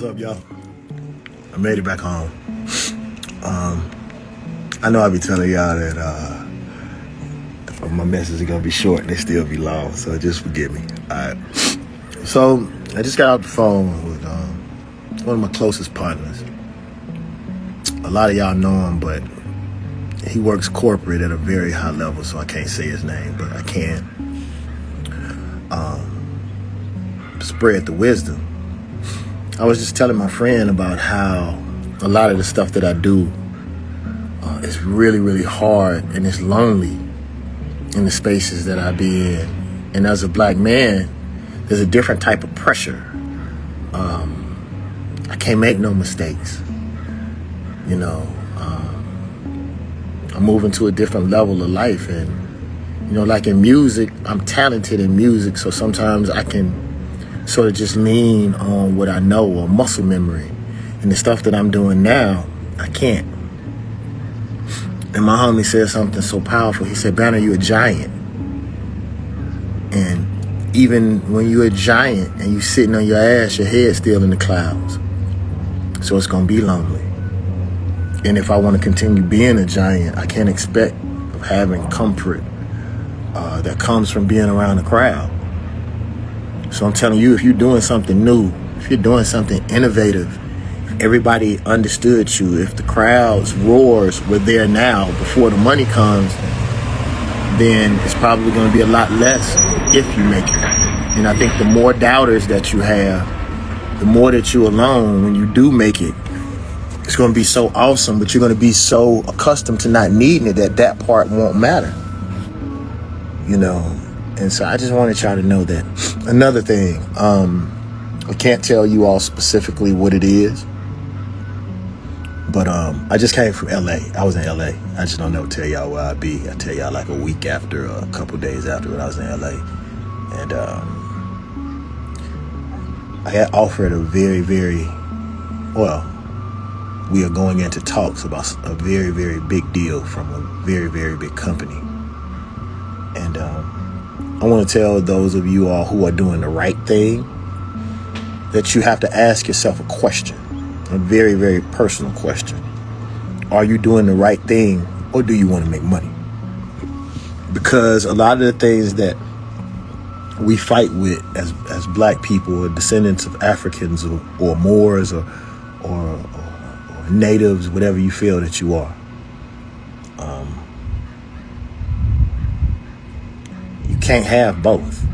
up, y'all? I made it back home. I know I be telling y'all that my message is gonna be short and they still be long, so just forgive me. Alright. So I just got off the phone with one of my closest partners. A lot of y'all know him, but he works corporate at a very high level, so I can't say his name, but I can spread the wisdom. I was just telling my friend about how a lot of the stuff that I do is really, really hard, and it's lonely in the spaces that I be in. And as a black man, there's a different type of pressure. I can't make no mistakes. You know, I'm moving to a different level of life, and you know, like in music, I'm talented in music, so sometimes I can sort of just lean on what I know or muscle memory. And the stuff that I'm doing now, I can't. And my homie said something so powerful. He said, "Banner, you're a giant. And even when you're a giant and you sitting on your ass, your head's still in the clouds. So it's gonna be lonely. And if I want to continue being a giant, I can't expect of having comfort that comes from being around a crowd. So I'm telling you, if you're doing something new, if you're doing something innovative, if everybody understood you, if the crowd's roars were there now before the money comes, then it's probably going to be a lot less if you make it. And I think the more doubters that you have, the more that you're alone when you do make it, it's going to be so awesome, but you're going to be so accustomed to not needing it that part won't matter. You know, and so I just wanted y'all to know that. Another thing, I can't tell you all specifically what it is, but I just came from LA. I was in LA. I just don't know, tell y'all where I'd be. I tell y'all like a week after, a couple days after when I was in LA. And I had offered a very, very, well, we are going into talks about a very, very big deal from a very, very big company. And I want to tell those of you all who are doing the right thing that you have to ask yourself a question, a very, very personal question. Are you doing the right thing, or do you want to make money? Because a lot of the things that we fight with as black people, or descendants of Africans or Moors or natives, whatever you feel that you are, you can't have both.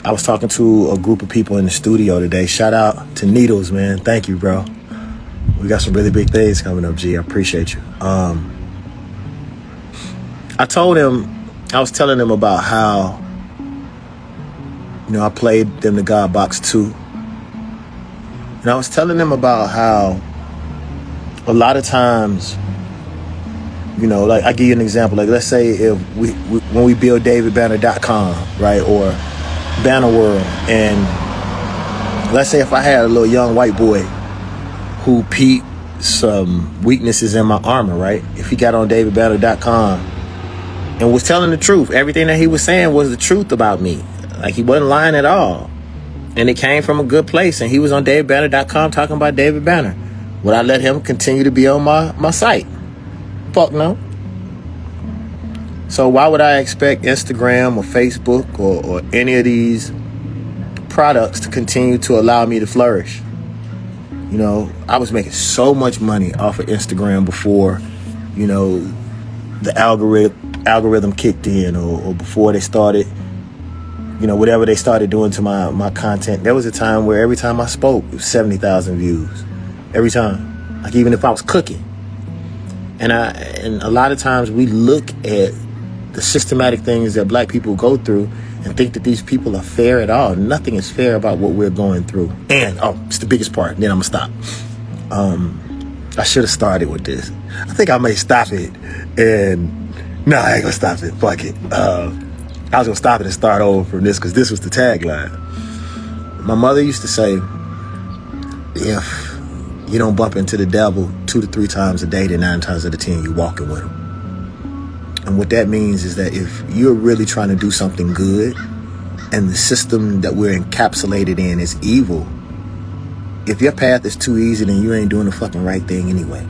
I was talking to a group of people in the studio today. Shout out to Needles, man. Thank you, bro. We got some really big things coming up, G. I appreciate you. I was telling them about how, you know, I played them the God Box 2. And I was telling them about how a lot of times, you know, like I give you an example. Like let's say if when we build DavidBanner.com, right, or Banner World, and let's say if I had a little young white boy who peeped some weaknesses in my armor, right? If he got on DavidBanner.com and was telling the truth, everything that he was saying was the truth about me. Like he wasn't lying at all, and it came from a good place. And he was on DavidBanner.com talking about David Banner. Would I let him continue to be on my site? Fuck no. So why would I expect Instagram or Facebook or any of these products to continue to allow me to flourish? You know, I was making so much money off of Instagram before, you know, the algorithm kicked in, or before they started, you know, whatever they started doing to my content. There was a time where every time I spoke, it was 70,000 views. Every time. Like even if I was cooking. And a lot of times we look at the systematic things that black people go through and think that these people are fair at all. Nothing is fair about what we're going through. And, it's the biggest part. Then I'm going to stop. I should have started with this. I think I may stop it. And, no, I ain't going to stop it. Fuck it. I was going to stop it and start over from this because this was the tagline. My mother used to say, if you don't bump into the devil 2 to 3 times a day, then 9 times out of 10 you're walking with him. And what that means is that if you're really trying to do something good and the system that we're encapsulated in is evil, if your path is too easy, then you ain't doing the fucking right thing anyway.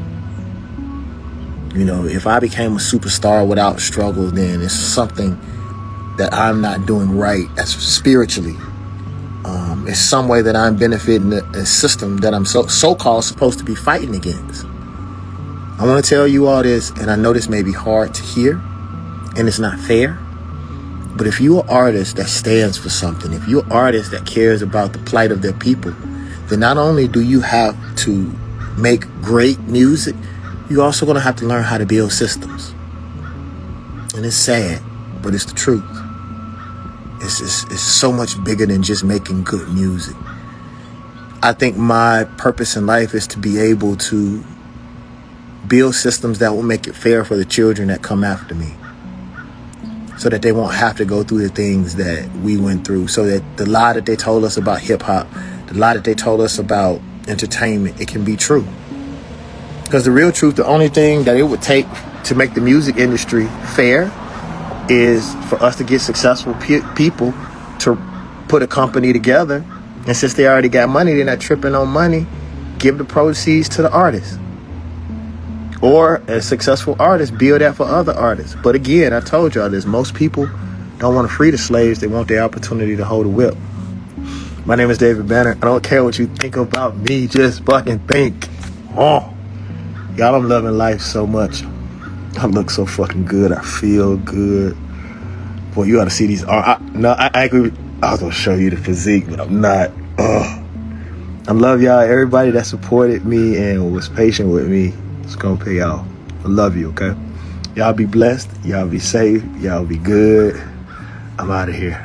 You know, if I became a superstar without struggle, then it's something that I'm not doing right as spiritually. It's some way that I'm benefiting a system that I'm so-called supposed to be fighting against. I want to tell you all this, and I know this may be hard to hear, and it's not fair, but if you're an artist that stands for something, if you're an artist that cares about the plight of their people, then not only do you have to make great music, you're also going to have to learn how to build systems. And it's sad, but it's the truth. It's so much bigger than just making good music. I think my purpose in life is to be able to build systems that will make it fair for the children that come after me, so that they won't have to go through the things that we went through, so that the lie that they told us about hip-hop, the lie that they told us about entertainment, it can be true. Because the real truth, the only thing that it would take to make the music industry fair is for us to get successful people to put a company together, and since they already got money, they're not tripping on money, give the proceeds to the artist. Or a successful artist, build that for other artists. But again, I told y'all this, most people don't want to free the slaves, they want the opportunity to hold a whip. My name is David Banner. I don't care what you think about me, just fucking think. Oh, y'all, I'm loving life so much. I look so fucking good. I feel good. Boy, you ought to see these. I was gonna show you the physique, but I'm not. I love y'all. Everybody that supported me and was patient with me, it's gonna pay off. I love you. Okay. Y'all be blessed. Y'all be safe. Y'all be good. I'm out of here.